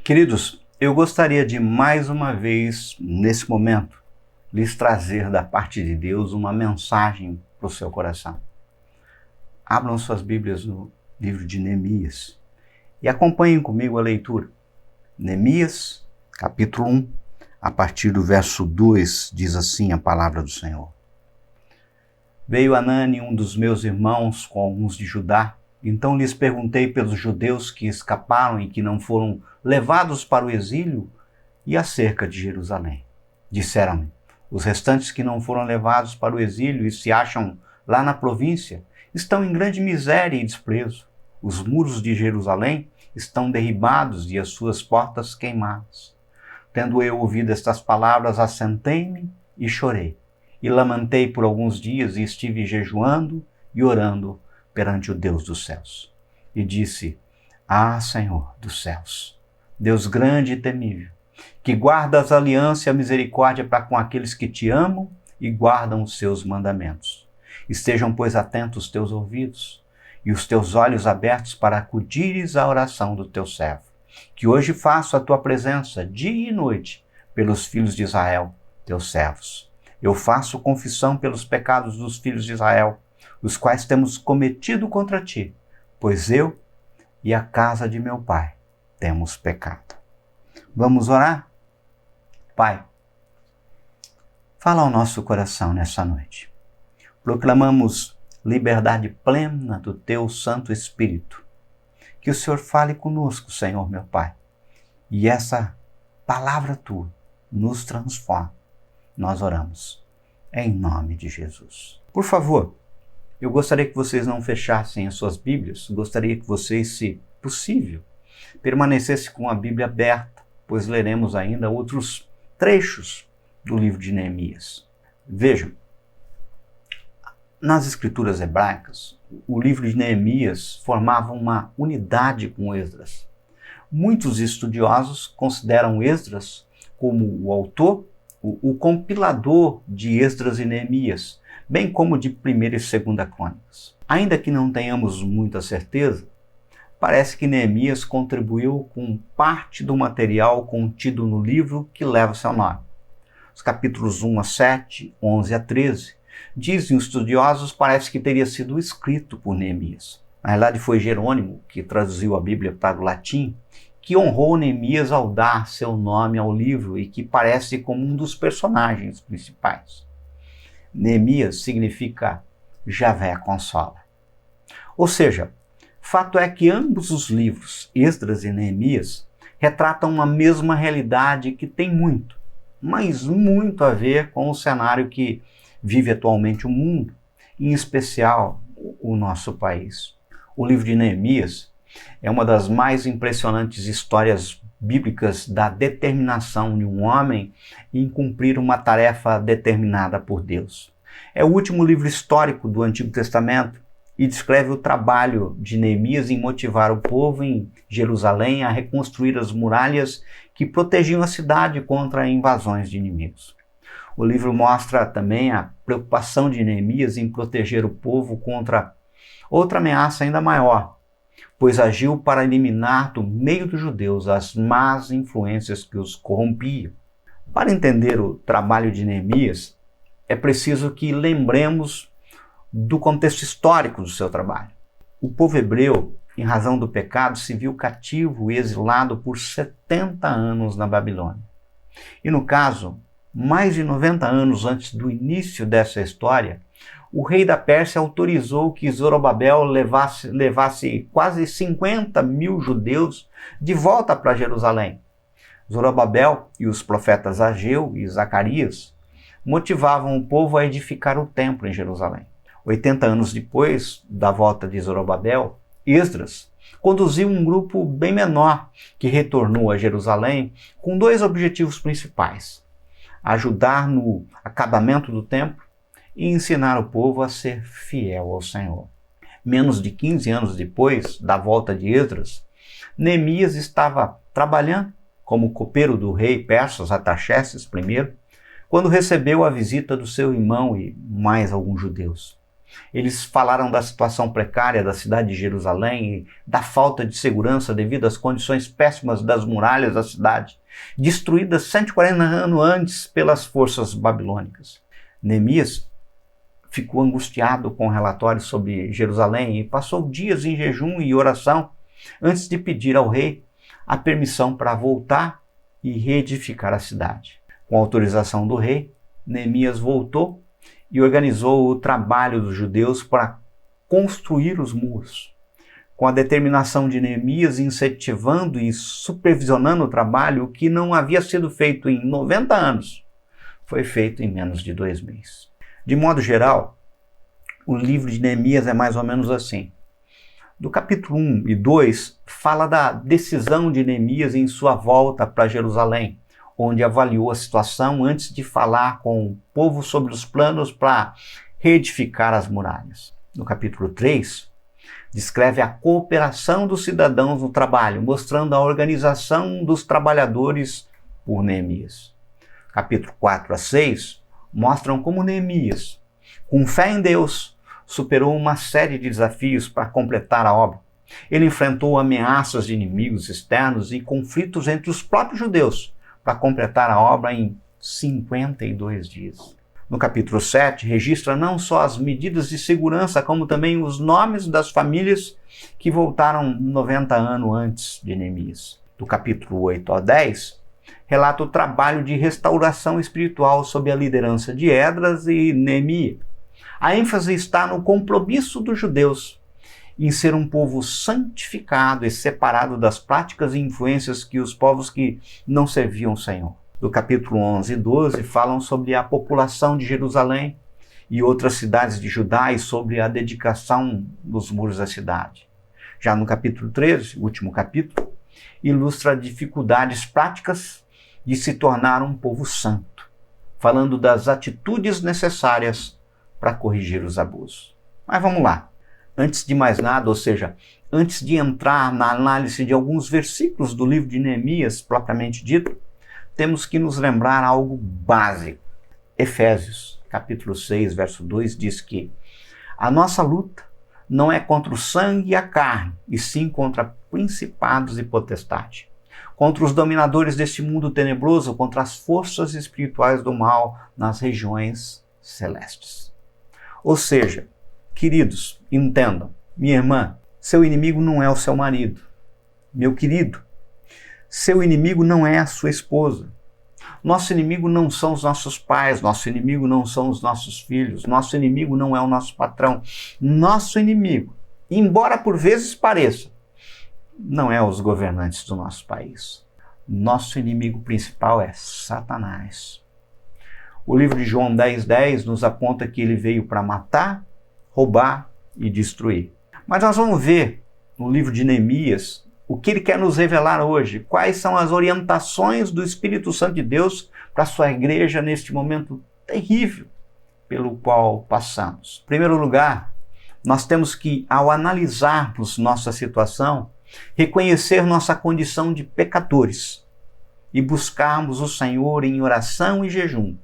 Queridos, eu gostaria de mais uma vez, nesse momento, lhes trazer da parte de Deus uma mensagem para o seu coração. Abram suas Bíblias no livro de Neemias e acompanhem comigo a leitura. Neemias, capítulo 1, a partir do verso 2, diz assim a palavra do Senhor. Veio Hanani, um dos meus irmãos, com alguns de Judá. Então lhes perguntei pelos judeus que escaparam e que não foram levados para o exílio e acerca de Jerusalém. Disseram-me, os restantes que não foram levados para o exílio e se acham lá na província estão em grande miséria e desprezo. Os muros de Jerusalém estão derribados e as suas portas queimadas. Tendo eu ouvido estas palavras, assentei-me e chorei. E lamentei por alguns dias e estive jejuando e orando perante o Deus dos céus. E disse, Senhor dos céus, Deus grande e temível, que guardas a aliança e a misericórdia para com aqueles que te amam e guardam os seus mandamentos. Estejam, pois, atentos os teus ouvidos e os teus olhos abertos para acudires à oração do teu servo, que hoje faço a tua presença dia e noite pelos filhos de Israel, teus servos. Eu faço confissão pelos pecados dos filhos de Israel, os quais temos cometido contra ti, pois eu e a casa de meu pai temos pecado. Vamos orar? Pai, fala ao nosso coração nessa noite. Proclamamos liberdade plena do teu Santo Espírito. Que o Senhor fale conosco, Senhor meu Pai, e essa palavra tua nos transforma. Nós oramos em nome de Jesus. Por favor, eu gostaria que vocês não fechassem as suas Bíblias, gostaria que vocês, se possível, permanecessem com a Bíblia aberta, pois leremos ainda outros trechos do livro de Neemias. Vejam, nas escrituras hebraicas, o livro de Neemias formava uma unidade com Esdras. Muitos estudiosos consideram Esdras como o autor, o compilador de Esdras e Neemias, bem como de 1ª e 2ª Crônicas. Ainda que não tenhamos muita certeza, parece que Neemias contribuiu com parte do material contido no livro que leva seu nome. Os capítulos 1 a 7, 11 a 13, dizem os estudiosos, parece que teria sido escrito por Neemias. Na verdade, foi Jerônimo, que traduziu a Bíblia para o latim, que honrou Neemias ao dar seu nome ao livro e que parece como um dos personagens principais. Neemias significa Javé consola. Ou seja, fato é que ambos os livros, Esdras e Neemias, retratam a mesma realidade que tem muito, mas muito a ver com o cenário que vive atualmente o mundo, em especial o nosso país. O livro de Neemias é uma das mais impressionantes histórias bíblicas da determinação de um homem em cumprir uma tarefa determinada por Deus. É o último livro histórico do Antigo Testamento e descreve o trabalho de Neemias em motivar o povo em Jerusalém a reconstruir as muralhas que protegiam a cidade contra invasões de inimigos. O livro mostra também a preocupação de Neemias em proteger o povo contra outra ameaça ainda maior, pois agiu para eliminar do meio dos judeus as más influências que os corrompiam. Para entender o trabalho de Neemias, é preciso que lembremos do contexto histórico do seu trabalho. O povo hebreu, em razão do pecado, se viu cativo e exilado por 70 anos na Babilônia. E no caso, mais de 90 anos antes do início dessa história, o rei da Pérsia autorizou que Zorobabel levasse quase 50 mil judeus de volta para Jerusalém. Zorobabel e os profetas Ageu e Zacarias motivavam o povo a edificar o templo em Jerusalém. 80 anos depois da volta de Zorobabel, Esdras conduziu um grupo bem menor que retornou a Jerusalém com 2 objetivos principais: ajudar no acabamento do templo e ensinar o povo a ser fiel ao Senhor. Menos de 15 anos depois da volta de Esdras, Neemias estava trabalhando como copeiro do rei persa Artaxerxes I, quando recebeu a visita do seu irmão e mais alguns judeus. Eles falaram da situação precária da cidade de Jerusalém, da falta de segurança devido às condições péssimas das muralhas da cidade, destruídas 140 anos antes pelas forças babilônicas. Neemias ficou angustiado com relatórios sobre Jerusalém e passou dias em jejum e oração antes de pedir ao rei a permissão para voltar e reedificar a cidade. Com autorização do rei, Neemias voltou e organizou o trabalho dos judeus para construir os muros. Com a determinação de Neemias incentivando e supervisionando o trabalho, o que não havia sido feito em 90 anos, foi feito em menos de 2 meses. De modo geral, o livro de Neemias é mais ou menos assim. Do capítulo 1 e 2, fala da decisão de Neemias em sua volta para Jerusalém, onde avaliou a situação antes de falar com o povo sobre os planos para reedificar as muralhas. No capítulo 3, descreve a cooperação dos cidadãos no trabalho, mostrando a organização dos trabalhadores por Neemias. Capítulo 4 a 6 mostram como Neemias, com fé em Deus, superou uma série de desafios para completar a obra. Ele enfrentou ameaças de inimigos externos e conflitos entre os próprios judeus para completar a obra em 52 dias. No capítulo 7, registra não só as medidas de segurança, como também os nomes das famílias que voltaram 90 anos antes de Neemias. Do capítulo 8 ao 10, relata o trabalho de restauração espiritual sob a liderança de Esdras e Neemias. A ênfase está no compromisso dos judeus em ser um povo santificado e separado das práticas e influências que os povos que não serviam o Senhor. Do capítulo 11 e 12 falam sobre a população de Jerusalém e outras cidades de Judá e sobre a dedicação dos muros da cidade. Já no capítulo 13, último capítulo, ilustra dificuldades práticas de se tornar um povo santo, falando das atitudes necessárias para corrigir os abusos. Mas vamos lá. Antes de mais nada, ou seja, antes de entrar na análise de alguns versículos do livro de Neemias, propriamente dito, temos que nos lembrar algo básico. Efésios, capítulo 6, verso 2, diz que a nossa luta não é contra o sangue e a carne, e sim contra principados e potestades, contra os dominadores deste mundo tenebroso, contra as forças espirituais do mal nas regiões celestes. Ou seja, queridos, entendam, minha irmã, seu inimigo não é o seu marido. Meu querido, seu inimigo não é a sua esposa. Nosso inimigo não são os nossos pais, nosso inimigo não são os nossos filhos, nosso inimigo não é o nosso patrão. Nosso inimigo, embora por vezes pareça, não é os governantes do nosso país. Nosso inimigo principal é Satanás. O livro de João 10:10 nos aponta que ele veio para matar, roubar e destruir. Mas nós vamos ver no livro de Neemias o que ele quer nos revelar hoje, quais são as orientações do Espírito Santo de Deus para a sua igreja neste momento terrível pelo qual passamos. Em primeiro lugar, nós temos que, ao analisarmos nossa situação, reconhecer nossa condição de pecadores e buscarmos o Senhor em oração e jejum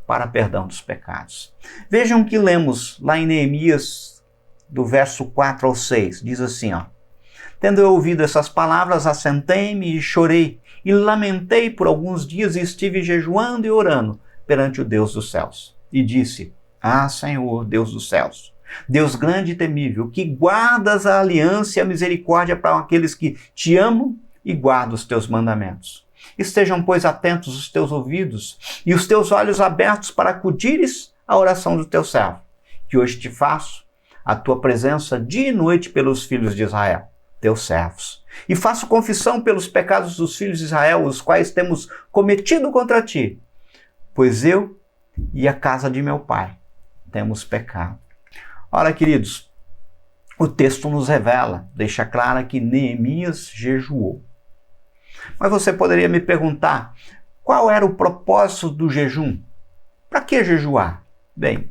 para perdão dos pecados. Vejam que lemos lá em Neemias, do verso 4 ao 6, diz assim, tendo eu ouvido essas palavras, assentei-me e chorei, e lamentei por alguns dias e estive jejuando e orando perante o Deus dos céus. E disse, Senhor, Deus dos céus, Deus grande e temível, que guardas a aliança e a misericórdia para aqueles que te amam e guardam os teus mandamentos. Estejam, pois, atentos os teus ouvidos e os teus olhos abertos para acudires à oração do teu servo, que hoje te faço a tua presença dia e noite pelos filhos de Israel, teus servos. E faço confissão pelos pecados dos filhos de Israel, os quais temos cometido contra ti, pois eu e a casa de meu pai temos pecado. Ora, queridos, o texto nos revela, deixa clara que Neemias jejuou. Mas você poderia me perguntar, qual era o propósito do jejum? Para que jejuar? Bem,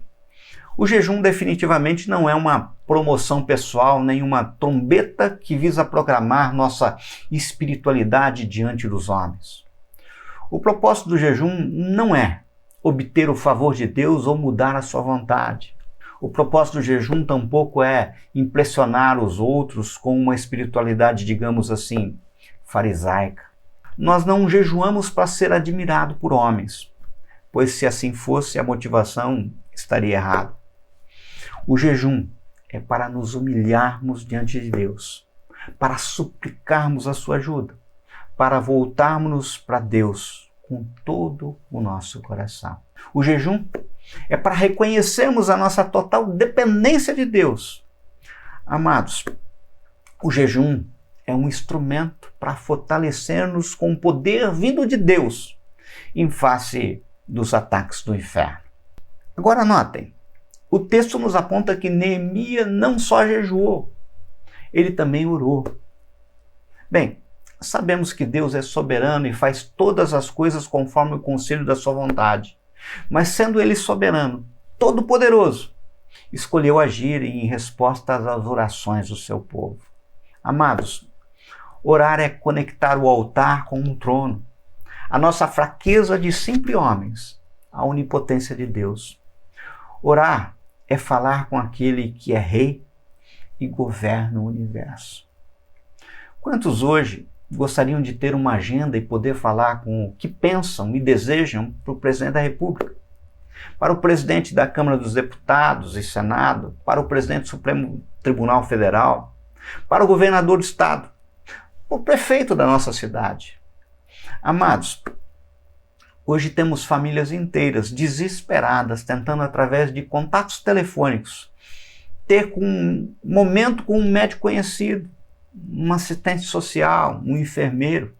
o jejum definitivamente não é uma promoção pessoal, nem uma trombeta que visa proclamar nossa espiritualidade diante dos homens. O propósito do jejum não é obter o favor de Deus ou mudar a sua vontade. O propósito do jejum tampouco é impressionar os outros com uma espiritualidade, digamos assim, farisaica. Nós não jejuamos para ser admirado por homens, pois se assim fosse, a motivação estaria errada. O jejum é para nos humilharmos diante de Deus, para suplicarmos a sua ajuda, para voltarmos para Deus com todo o nosso coração. O jejum é para reconhecermos a nossa total dependência de Deus. Amados, o jejum é um instrumento para fortalecer-nos com o poder vindo de Deus em face dos ataques do inferno. Agora notem, o texto nos aponta que Neemias não só jejuou, ele também orou. Bem, sabemos que Deus é soberano e faz todas as coisas conforme o conselho da sua vontade. Mas sendo ele soberano, todo-poderoso, escolheu agir em resposta às orações do seu povo. Amados, orar é conectar o altar com um trono, a nossa fraqueza de simples homens, à onipotência de Deus. Orar é falar com aquele que é rei e governa o universo. Quantos hoje gostariam de ter uma agenda e poder falar com o que pensam e desejam para o presidente da República, para o presidente da Câmara dos Deputados e Senado, para o presidente do Supremo Tribunal Federal, para o governador do estado, para o prefeito da nossa cidade? Amados, hoje temos famílias inteiras desesperadas tentando, através de contatos telefônicos, ter um momento com um médico conhecido, um assistente social, um enfermeiro.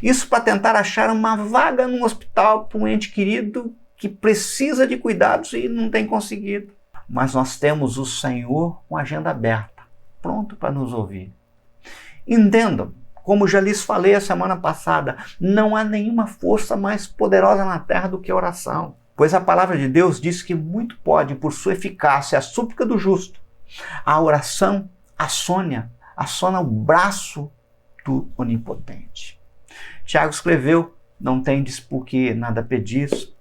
Isso para tentar achar uma vaga num hospital para um ente querido que precisa de cuidados e não tem conseguido. Mas nós temos o Senhor com a agenda aberta, pronto para nos ouvir. Entendam, como já lhes falei a semana passada, não há nenhuma força mais poderosa na terra do que a oração. Pois a palavra de Deus diz que muito pode, por sua eficácia, a súplica do justo. A oração assona o braço do Onipotente. Tiago escreveu, não tendes por que nada pedis.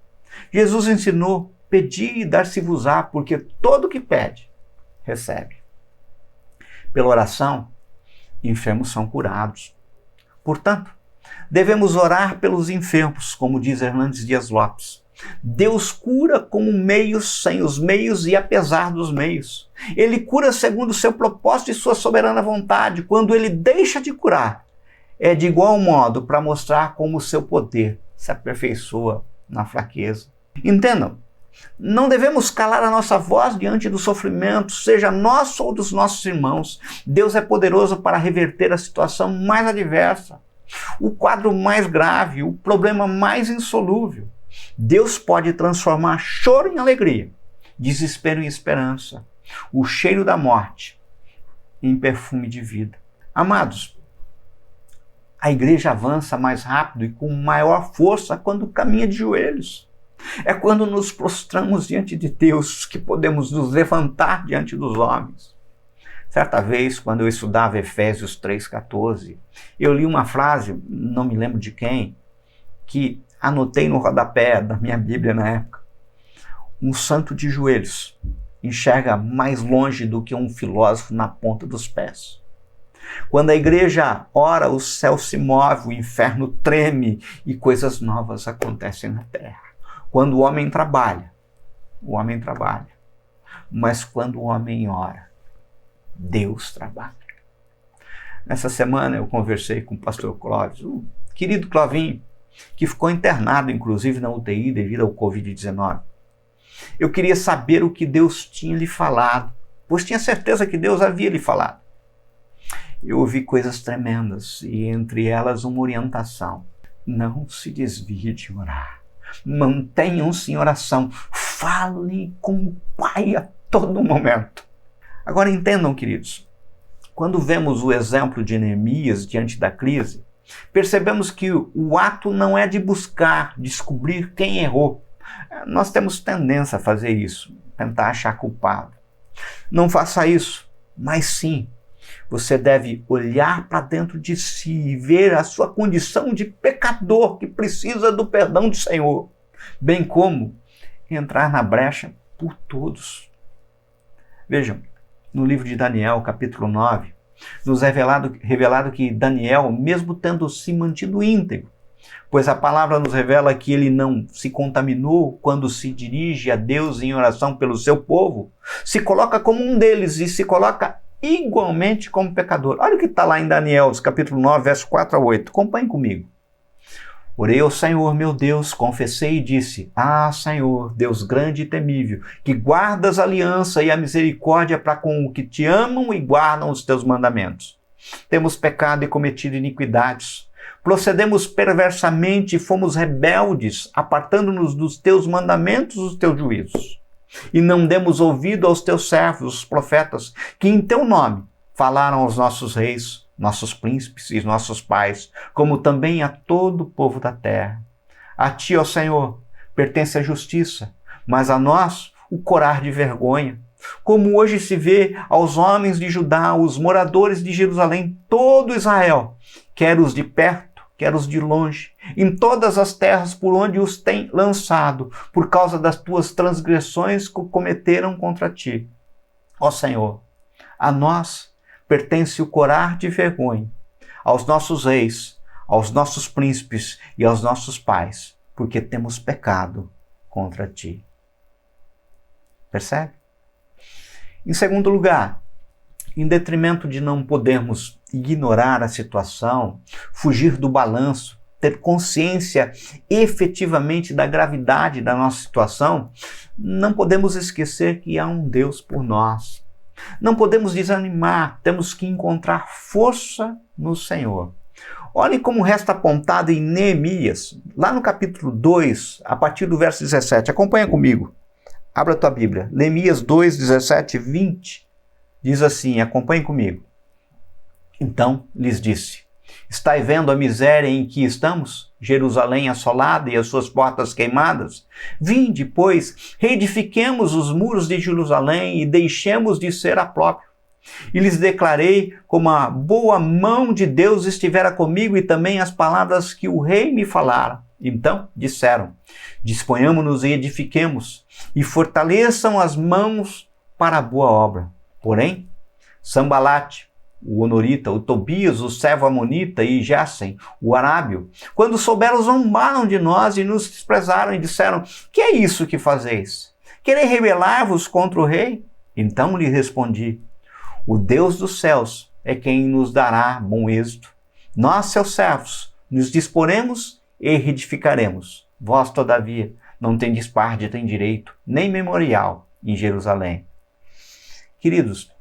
Jesus ensinou, pedi e dar-se-vos-á, porque todo o que pede, recebe. Pela oração, enfermos são curados. Portanto, devemos orar pelos enfermos, como diz Hernandes Dias Lopes. Deus cura com meios, sem os meios e apesar dos meios. Ele cura segundo o seu propósito e sua soberana vontade. Quando ele deixa de curar, é de igual modo para mostrar como o seu poder se aperfeiçoa na fraqueza. Entendam, não devemos calar a nossa voz diante do sofrimento, seja nosso ou dos nossos irmãos. Deus é poderoso para reverter a situação mais adversa, o quadro mais grave, o problema mais insolúvel. Deus pode transformar choro em alegria, desespero em esperança, o cheiro da morte em perfume de vida. Amados, a igreja avança mais rápido e com maior força quando caminha de joelhos. É quando nos prostramos diante de Deus que podemos nos levantar diante dos homens. Certa vez, quando eu estudava Efésios 3,14, eu li uma frase, não me lembro de quem, que anotei no rodapé da minha Bíblia na época. Um santo de joelhos enxerga mais longe do que um filósofo na ponta dos pés. Quando a igreja ora, o céu se move, o inferno treme e coisas novas acontecem na terra. Quando o homem trabalha. Mas quando o homem ora, Deus trabalha. Nessa semana eu conversei com o pastor Clóvis, o querido Clovinho, que ficou internado, inclusive, na UTI devido ao Covid-19. Eu queria saber o que Deus tinha lhe falado, pois tinha certeza que Deus havia lhe falado. Eu ouvi coisas tremendas, e entre elas uma orientação. Não se desvie de orar. Mantenham-se em oração. Falem com o Pai a todo momento. Agora entendam, queridos, quando vemos o exemplo de Neemias diante da crise, percebemos que o ato não é de buscar descobrir quem errou. Nós temos tendência a fazer isso, tentar achar culpado. Não faça isso, mas sim, você deve olhar para dentro de si e ver a sua condição de pecador que precisa do perdão do Senhor, bem como entrar na brecha por todos. Vejam, no livro de Daniel, capítulo 9, nos é revelado que Daniel, mesmo tendo se mantido íntegro, pois a palavra nos revela que ele não se contaminou quando se dirige a Deus em oração pelo seu povo, se coloca como um deles e se coloca igualmente como pecador. Olha o que está lá em Daniel, capítulo 9, verso 4 a 8. Acompanhe comigo. Orei ao Senhor, meu Deus, confessei e disse: Ah, Senhor, Deus grande e temível, que guardas a aliança e a misericórdia para com os que te amam e guardam os teus mandamentos. Temos pecado e cometido iniquidades. Procedemos perversamente e fomos rebeldes, apartando-nos dos teus mandamentos e dos teus juízos. E não demos ouvido aos teus servos, os profetas, que em teu nome falaram aos nossos reis, nossos príncipes e nossos pais, como também a todo o povo da terra. A ti, ó Senhor, pertence a justiça, mas a nós o corar de vergonha. Como hoje se vê aos homens de Judá, os moradores de Jerusalém, todo Israel, quer os de perto, quer os de longe, em todas as terras por onde os tem lançado, por causa das tuas transgressões que cometeram contra ti. Ó Senhor, a nós pertence o corar de vergonha, aos nossos reis, aos nossos príncipes e aos nossos pais, porque temos pecado contra ti. Percebe? Em segundo lugar, em detrimento de não podermos ignorar a situação, fugir do balanço, ter consciência efetivamente da gravidade da nossa situação, não podemos esquecer que há um Deus por nós. Não podemos desanimar, temos que encontrar força no Senhor. Olhem como resta apontado em Neemias, lá no capítulo 2, a partir do verso 17. Acompanha comigo. Abra a tua Bíblia. Neemias 2, 17 e 20. Diz assim, acompanhe comigo. Então lhes disse: Estai vendo a miséria em que estamos? Jerusalém assolada e as suas portas queimadas? Vinde, pois, reedifiquemos os muros de Jerusalém e deixemos de ser próprio. E lhes declarei como a boa mão de Deus estivera comigo e também as palavras que o rei me falara. Então disseram: Disponhamo-nos e edifiquemos, e fortaleçam as mãos para a boa obra. Porém, Sambalate, o Honorita, o Tobias, o servo Amonita e Gesem, o Arábio, quando souberam, zombaram de nós e nos desprezaram e disseram: Que é isso que fazeis? Quereis rebelar-vos contra o rei? Então lhe respondi: O Deus dos céus é quem nos dará bom êxito. Nós, seus servos, nos disporemos e reedificaremos. Vós, todavia, não tendes parte, tem direito, nem memorial em Jerusalém. Queridos,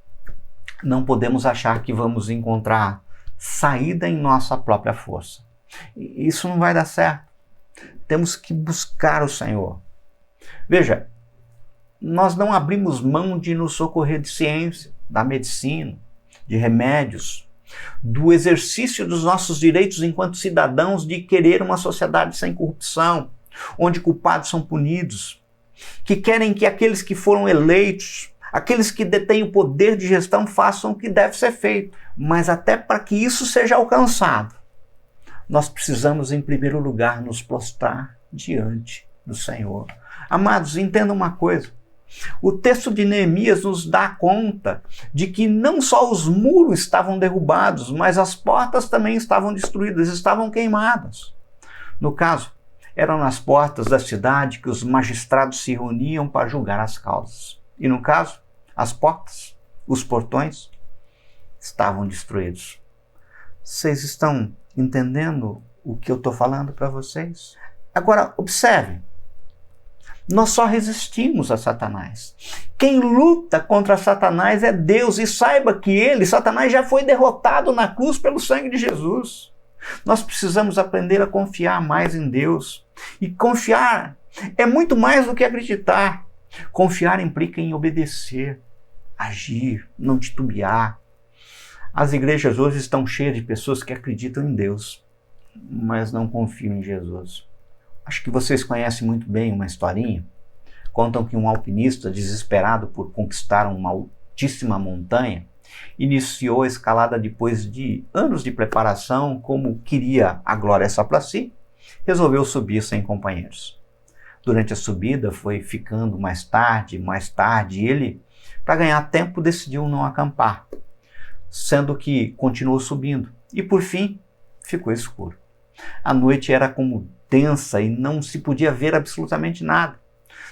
não podemos achar que vamos encontrar saída em nossa própria força. Isso não vai dar certo. Temos que buscar o Senhor. Veja, nós não abrimos mão de nos socorrer de ciência, da medicina, de remédios, do exercício dos nossos direitos enquanto cidadãos de querer uma sociedade sem corrupção, onde culpados são punidos, que querem que aqueles que foram eleitos, aqueles que detêm o poder de gestão façam o que deve ser feito. Mas até para que isso seja alcançado, nós precisamos, em primeiro lugar, nos prostrar diante do Senhor. Amados, entendam uma coisa. O texto de Neemias nos dá conta de que não só os muros estavam derrubados, mas as portas também estavam destruídas, estavam queimadas. No caso, eram nas portas da cidade que os magistrados se reuniam para julgar as causas. E no caso, as portas, os portões, estavam destruídos. Vocês estão entendendo o que eu estou falando para vocês? Agora, observe. Nós só resistimos a Satanás. Quem luta contra Satanás é Deus. E saiba que Satanás, já foi derrotado na cruz pelo sangue de Jesus. Nós precisamos aprender a confiar mais em Deus. E confiar é muito mais do que acreditar. Confiar implica em obedecer, agir, não titubear. As igrejas hoje estão cheias de pessoas que acreditam em Deus, mas não confiam em Jesus. Acho que vocês conhecem muito bem uma historinha. Contam que um alpinista, desesperado por conquistar uma altíssima montanha, iniciou a escalada depois de anos de preparação. Como queria a glória só para si, resolveu subir sem companheiros. Durante a subida foi ficando mais tarde, e ele Para ganhar tempo, decidiu não acampar, sendo que continuou subindo. E por fim, ficou escuro. A noite era como densa e não se podia ver absolutamente nada.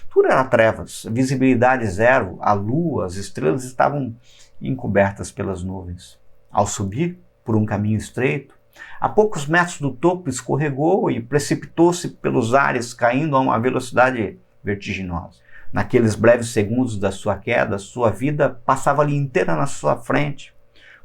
Tudo era trevas, visibilidade zero, a lua, as estrelas estavam encobertas pelas nuvens. Ao subir por um caminho estreito, a poucos metros do topo escorregou e precipitou-se pelos ares, caindo a uma velocidade vertiginosa. Naqueles breves segundos da sua queda, sua vida passava ali inteira na sua frente.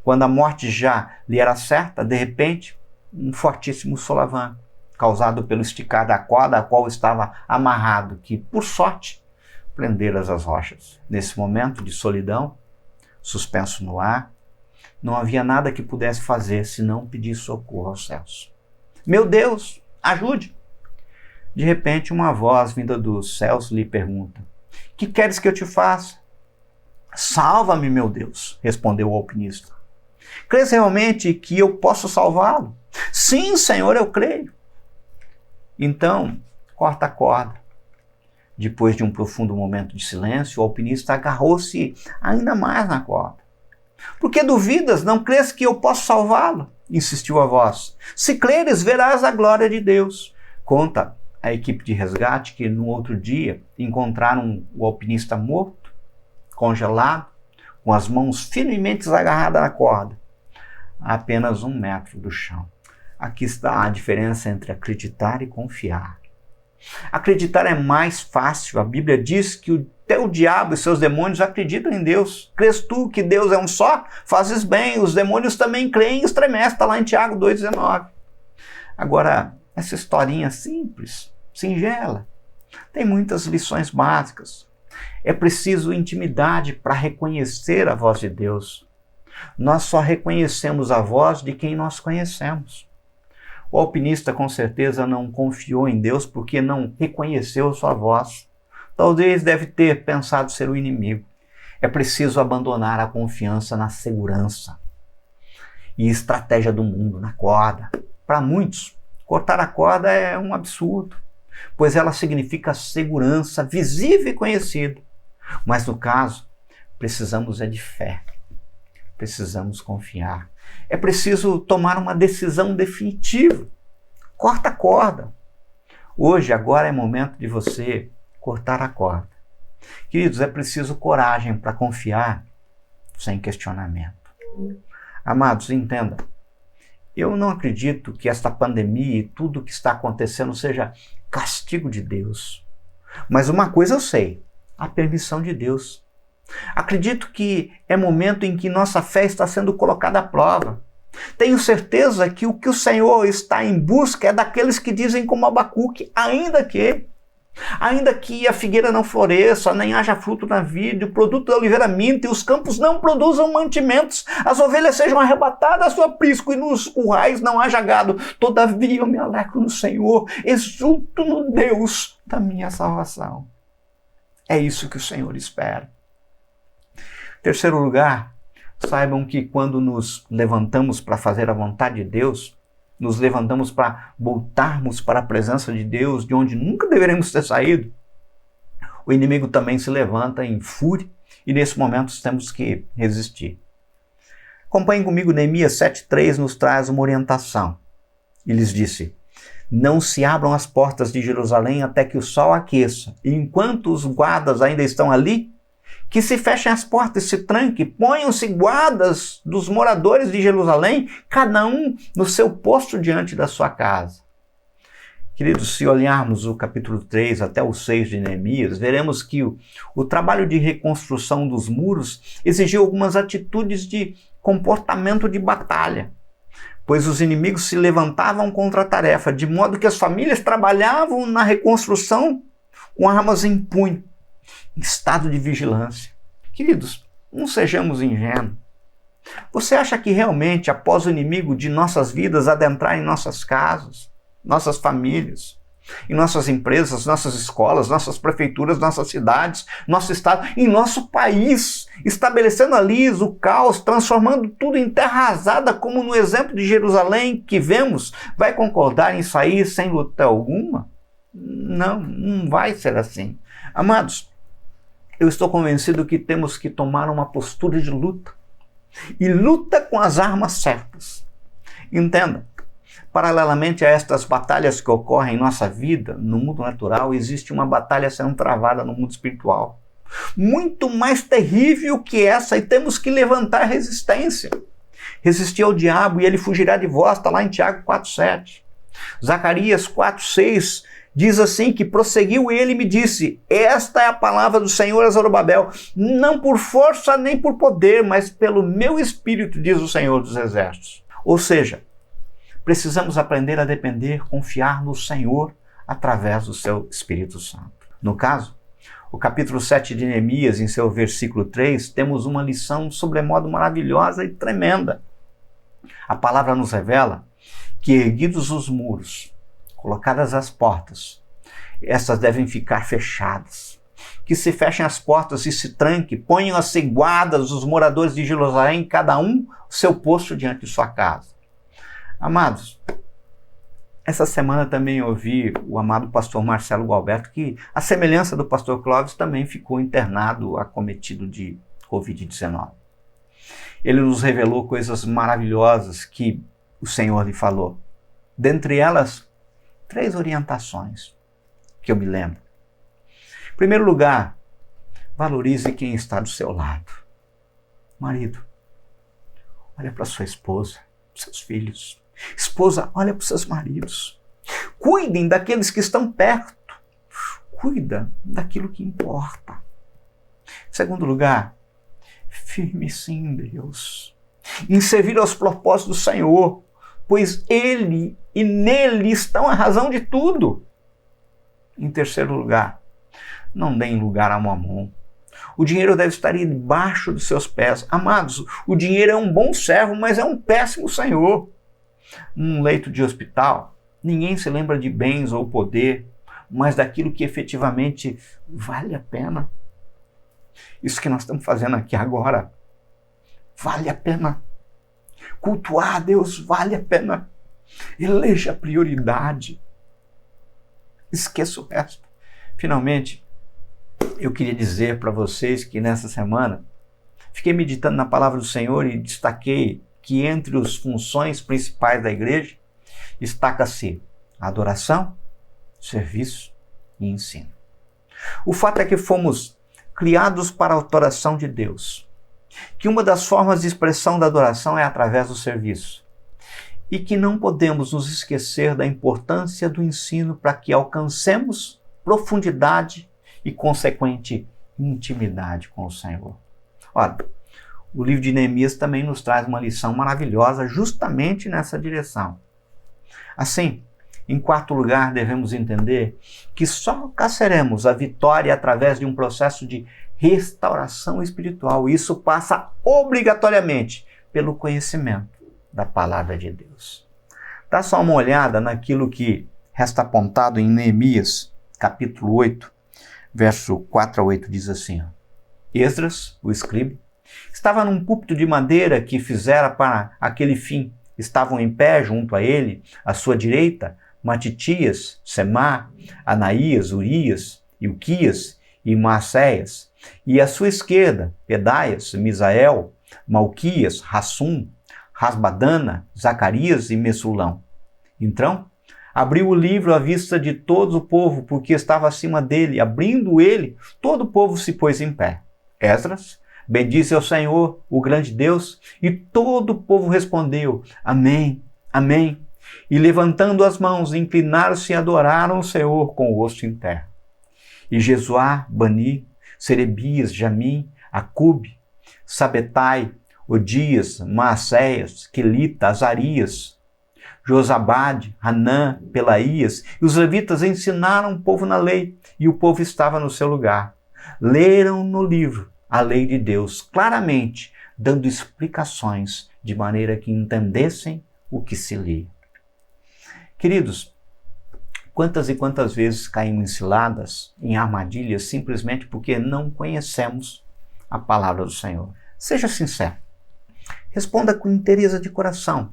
Quando a morte já lhe era certa, de repente, um fortíssimo solavanco, causado pelo esticar da corda a qual estava amarrado, que, por sorte, prendera as rochas. Nesse momento de solidão, suspenso no ar, não havia nada que pudesse fazer senão pedir socorro aos céus. Meu Deus, ajude! De repente, uma voz vinda dos céus lhe pergunta: que queres que eu te faça? Salva-me, meu Deus, respondeu o alpinista. Crês realmente que eu posso salvá-lo? Sim, Senhor, eu creio. Então, corta a corda. Depois de um profundo momento de silêncio, o alpinista agarrou-se ainda mais na corda. Por que duvidas? Não crês que eu posso salvá-lo? Insistiu a voz. Se creres, verás a glória de Deus. Conta a equipe de resgate que no outro dia encontraram o alpinista morto, congelado, com as mãos firmemente agarradas na corda, a apenas 1 metro do chão. Aqui está a diferença entre acreditar e confiar. Acreditar é mais fácil. A Bíblia diz que até o diabo e seus demônios acreditam em Deus. Crês tu que Deus é um só? Fazes bem. Os demônios também creem e estremecem. Está lá em Tiago 2,19. Agora, essa historinha simples, singela, tem muitas lições básicas. É preciso intimidade para reconhecer a voz de Deus. Nós só reconhecemos a voz de quem nós conhecemos. O alpinista com certeza não confiou em Deus porque não reconheceu sua voz. Talvez deve ter pensado ser o inimigo. É preciso abandonar a confiança na segurança e estratégia do mundo, na corda. Para muitos, cortar a corda é um absurdo, pois ela significa segurança visível e conhecida. Mas no caso, precisamos de fé. Precisamos confiar. É preciso tomar uma decisão definitiva. Corta a corda. Hoje, agora é momento de você cortar a corda. Queridos, é preciso coragem para confiar sem questionamento. Amados, entenda. Eu não acredito que esta pandemia e tudo o que está acontecendo seja castigo de Deus. Mas uma coisa eu sei, a permissão de Deus. Acredito que é momento em que nossa fé está sendo colocada à prova. Tenho certeza que o Senhor está em busca é daqueles que dizem como Abacuque, ainda que a figueira não floresça, nem haja fruto na vide, o produto da oliveira minta e os campos não produzam mantimentos, as ovelhas sejam arrebatadas do aprisco e nos currais não haja gado. Todavia eu me alegro no Senhor, exulto no Deus da minha salvação. É isso que o Senhor espera. Terceiro lugar, saibam que quando nos levantamos para fazer a vontade de Deus, nos levantamos para voltarmos para a presença de Deus, de onde nunca deveremos ter saído, o inimigo também se levanta em fúria e nesse momento temos que resistir. Acompanhem comigo, Neemias 7,3 nos traz uma orientação. E lhes disse: não se abram as portas de Jerusalém até que o sol aqueça, e enquanto os guardas ainda estão ali, que se fechem as portas e se tranquem, ponham-se guardas dos moradores de Jerusalém, cada um no seu posto diante da sua casa. Queridos, se olharmos o capítulo 3 até o 6 de Neemias, veremos que o trabalho de reconstrução dos muros exigiu algumas atitudes de comportamento de batalha, pois os inimigos se levantavam contra a tarefa, de modo que as famílias trabalhavam na reconstrução com armas em punho, em estado de vigilância. Queridos, não sejamos ingênuos. Você acha que realmente, após o inimigo de nossas vidas adentrar em nossas casas, nossas famílias, em nossas empresas, nossas escolas, nossas prefeituras, nossas cidades, nosso estado, em nosso país, estabelecendo ali o caos, transformando tudo em terra arrasada, como no exemplo de Jerusalém que vemos, vai concordar em sair sem luta alguma? Não vai ser assim. Amados, Eu estou convencido que temos que tomar uma postura de luta. E luta com as armas certas. Entenda, paralelamente a estas batalhas que ocorrem em nossa vida, no mundo natural, existe uma batalha sendo travada no mundo espiritual. Muito mais terrível que essa, e temos que levantar resistência. Resistir ao diabo e ele fugirá de vós, está lá em Tiago 4,7. Zacarias 4,6 diz assim que prosseguiu ele e me disse: esta é a palavra do Senhor a Zorobabel, não por força nem por poder, mas pelo meu espírito, diz o Senhor dos Exércitos. Ou seja, precisamos aprender a depender, confiar no Senhor através do seu Espírito Santo. No caso, o capítulo 7 de Neemias, em seu versículo 3, temos uma lição sobremodo maravilhosa e tremenda. A palavra nos revela que, erguidos os muros, colocadas as portas, essas devem ficar fechadas. Que se fechem as portas e se tranque, ponham-se guardas os moradores de Jerusalém, cada um o seu posto diante de sua casa. Amados, essa semana também ouvi o amado pastor Marcelo Gualberto, que, à semelhança do pastor Clóvis, também ficou internado, acometido de Covid-19. Ele nos revelou coisas maravilhosas que o Senhor lhe falou. Dentre elas, 3 orientações que eu me lembro. Em primeiro lugar, valorize quem está do seu lado. Marido, olha para sua esposa, seus filhos. Esposa, olha para os seus maridos. Cuidem daqueles que estão perto. Cuida daquilo que importa. Em segundo lugar, firme-se em Deus. Em servir aos propósitos do Senhor, pois Ele e nele estão a razão de tudo. Em terceiro lugar, não deem lugar a mamon. O dinheiro deve estar embaixo dos seus pés. Amados, o dinheiro é um bom servo, mas é um péssimo senhor. Num leito de hospital, ninguém se lembra de bens ou poder, mas daquilo que efetivamente vale a pena. Isso que nós estamos fazendo aqui agora, vale a pena. Cultuar a Deus vale a pena. Eleja a prioridade. Esqueça o resto. Finalmente, eu queria dizer para vocês que nessa semana fiquei meditando na palavra do Senhor e destaquei que entre as funções principais da igreja destaca-se adoração, serviço e ensino. O fato é que fomos criados para a adoração de Deus, que uma das formas de expressão da adoração é através do serviço, e que não podemos nos esquecer da importância do ensino para que alcancemos profundidade e consequente intimidade com o Senhor. Olha, o livro de Neemias também nos traz uma lição maravilhosa justamente nessa direção. Assim, em quarto lugar, devemos entender que só alcançaremos a vitória através de um processo de restauração espiritual. Isso passa obrigatoriamente pelo conhecimento da palavra de Deus. Dá só uma olhada naquilo que resta apontado em Neemias, capítulo 8, verso 4 a 8, diz assim: Esdras, o escriba, estava num púlpito de madeira que fizera para aquele fim. Estavam em pé junto a ele, à sua direita, Matitias, Semá, Anaías, Urias, Ilquias e Maacéias. E à sua esquerda, Pedaias, Misael, Malquias, Rassum, Rasbadana, Zacarias e Messulão. Então, abriu o livro à vista de todo o povo, porque estava acima dele. Abrindo ele, todo o povo se pôs em pé. Esdras bendisse ao Senhor, o grande Deus, e todo o povo respondeu: Amém, Amém. E levantando as mãos, inclinaram-se e adoraram o Senhor com o rosto em terra. E Jesuá, Bani, Serebias, Jamim, Acube, Sabetai, Odias, Maacéias, Quelita, Azarias, Josabade, Hanã, Pelaías, e os levitas ensinaram o povo na lei, e o povo estava no seu lugar. Leram no livro a lei de Deus claramente, dando explicações de maneira que entendessem o que se lia. Queridos, quantas e quantas vezes caímos em ciladas, em armadilhas, simplesmente porque não conhecemos a palavra do Senhor? Seja sincero. Responda com inteireza de coração.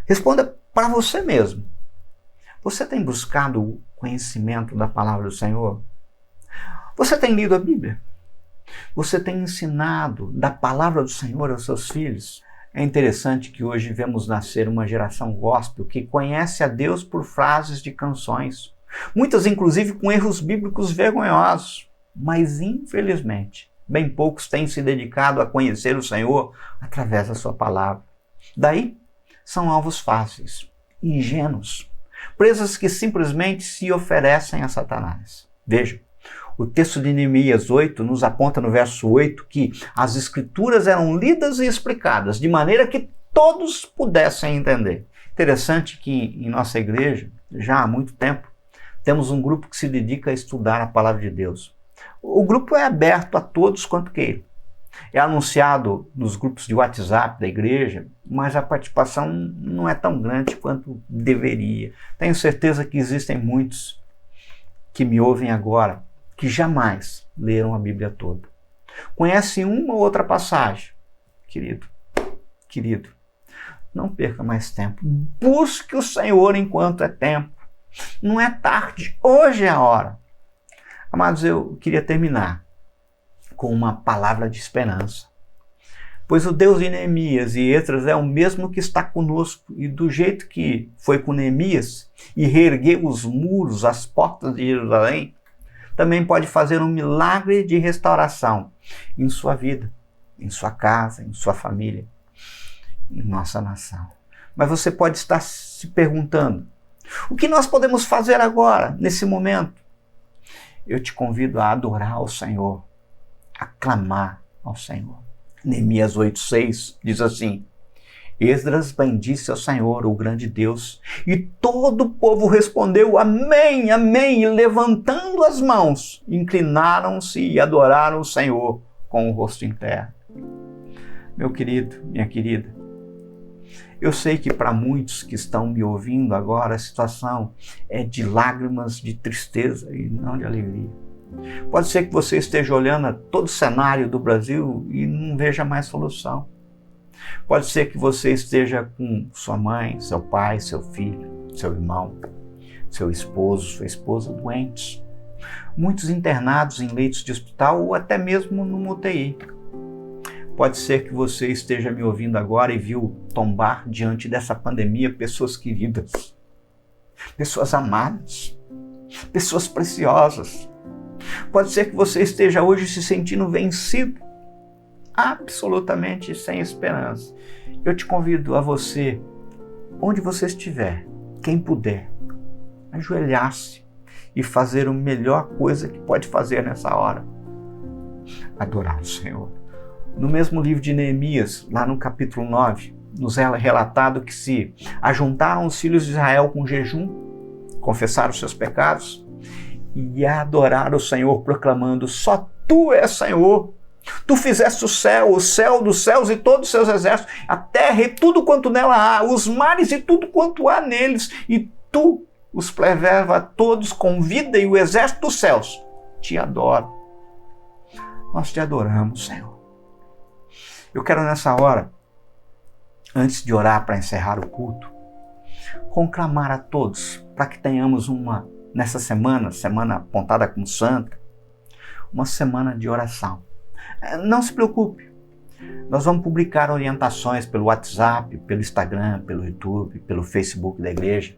Responda para você mesmo. Você tem buscado o conhecimento da palavra do Senhor? Você tem lido a Bíblia? Você tem ensinado da palavra do Senhor aos seus filhos? É interessante que hoje vemos nascer uma geração gospel que conhece a Deus por frases de canções, muitas inclusive com erros bíblicos vergonhosos, mas infelizmente bem poucos têm se dedicado a conhecer o Senhor através da sua palavra. Daí são alvos fáceis, ingênuos, presas que simplesmente se oferecem a Satanás. Veja, o texto de Neemias 8 nos aponta no verso 8 que as escrituras eram lidas e explicadas de maneira que todos pudessem entender. Interessante que em nossa igreja, já há muito tempo, temos um grupo que se dedica a estudar a palavra de Deus. O grupo é aberto a todos quanto queiram. É anunciado nos grupos de WhatsApp da igreja, mas a participação não é tão grande quanto deveria. Tenho certeza que existem muitos que me ouvem agora que jamais leram a Bíblia toda. Conhecem uma ou outra passagem. Querido, não perca mais tempo. Busque o Senhor enquanto é tempo. Não é tarde, hoje é a hora. Amados, eu queria terminar com uma palavra de esperança. Pois o Deus de Neemias e Esdras é o mesmo que está conosco, e do jeito que foi com Neemias e reergueu os muros, as portas de Jerusalém, também pode fazer um milagre de restauração em sua vida, em sua casa, em sua família, em nossa nação. Mas você pode estar se perguntando, o que nós podemos fazer agora, nesse momento? Eu te convido a adorar ao Senhor, a clamar ao Senhor. Neemias 8:6 diz assim: Esdras bendisse ao Senhor, o grande Deus, e todo o povo respondeu amém, amém, e levantando as mãos, inclinaram-se e adoraram o Senhor com o rosto em terra. Meu querido, minha querida, eu sei que para muitos que estão me ouvindo agora, a situação é de lágrimas, de tristeza e não de alegria. Pode ser que você esteja olhando todo o cenário do Brasil e não veja mais solução. Pode ser que você esteja com sua mãe, seu pai, seu filho, seu irmão, seu esposo, sua esposa doentes. Muitos internados em leitos de hospital ou até mesmo no UTI. Pode ser que você esteja me ouvindo agora e viu tombar diante dessa pandemia pessoas queridas, pessoas amadas, pessoas preciosas. Pode ser que você esteja hoje se sentindo vencido, absolutamente sem esperança. Eu te convido a você, onde você estiver, quem puder, ajoelhar-se e fazer a melhor coisa que pode fazer nessa hora: adorar o Senhor. No mesmo livro de Neemias, lá no capítulo 9, nos é relatado que se ajuntaram os filhos de Israel com jejum, confessaram os seus pecados e adoraram o Senhor, proclamando: só Tu és Senhor. Tu fizeste o céu dos céus e todos os seus exércitos, a terra e tudo quanto nela há, os mares e tudo quanto há neles, e Tu os preserva todos com vida, e o exército dos céus te adora. Nós te adoramos, Senhor. Eu quero nessa hora, antes de orar para encerrar o culto, conclamar a todos para que tenhamos nessa semana apontada como santa, uma semana de oração. Não se preocupe, nós vamos publicar orientações pelo WhatsApp, pelo Instagram, pelo YouTube, pelo Facebook da igreja,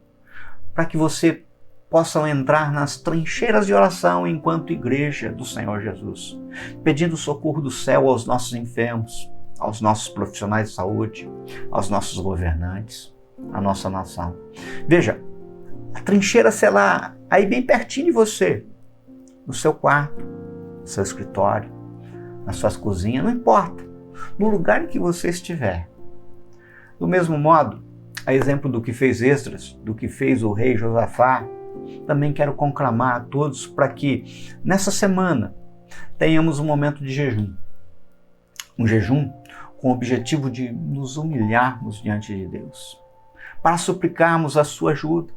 para que você possa entrar nas trincheiras de oração enquanto igreja do Senhor Jesus, pedindo socorro do céu aos nossos enfermos, aos nossos profissionais de saúde, aos nossos governantes, à nossa nação. Veja, a trincheira será aí bem pertinho de você, no seu quarto, no seu escritório, na sua cozinha, não importa, no lugar em que você estiver. Do mesmo modo, a exemplo do que fez Esdras, do que fez o rei Josafá, também quero conclamar a todos para que nessa semana tenhamos um momento de jejum. Um jejum com o objetivo de nos humilharmos diante de Deus, para suplicarmos a sua ajuda,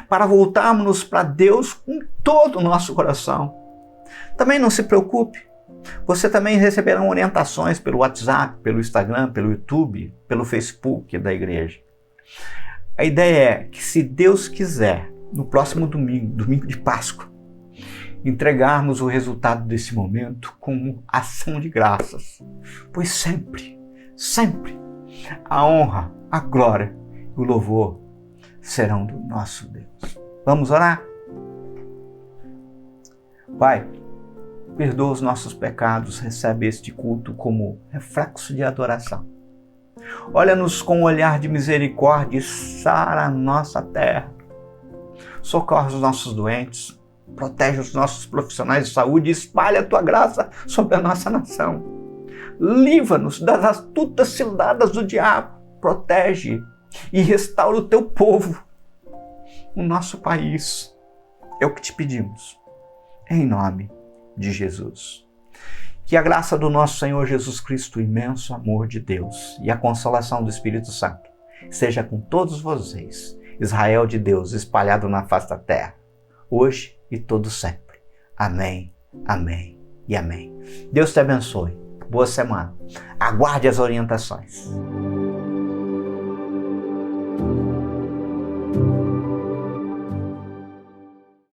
para voltarmos para Deus com todo o nosso coração. Também não se preocupe, você também receberá orientações pelo WhatsApp, pelo Instagram, pelo YouTube, pelo Facebook da igreja. A ideia é que, se Deus quiser, no próximo domingo de Páscoa, entregarmos o resultado desse momento como ação de graças, pois sempre, sempre a honra, a glória e o louvor serão do nosso Deus. Vamos orar? Pai, perdoa os nossos pecados, recebe este culto como reflexo de adoração. Olha-nos com um olhar de misericórdia e sara a nossa terra. Socorre os nossos doentes, protege os nossos profissionais de saúde e espalha a tua graça sobre a nossa nação. Livra-nos das astutas ciladas do diabo, protege e restaura o teu povo, o nosso país. É o que te pedimos, em nome de Jesus. Que a graça do nosso Senhor Jesus Cristo, o imenso amor de Deus e a consolação do Espírito Santo seja com todos vocês, Israel de Deus espalhado na face da terra, hoje e todo sempre. Amém, amém e amém. Deus te abençoe. Boa semana. Aguarde as orientações.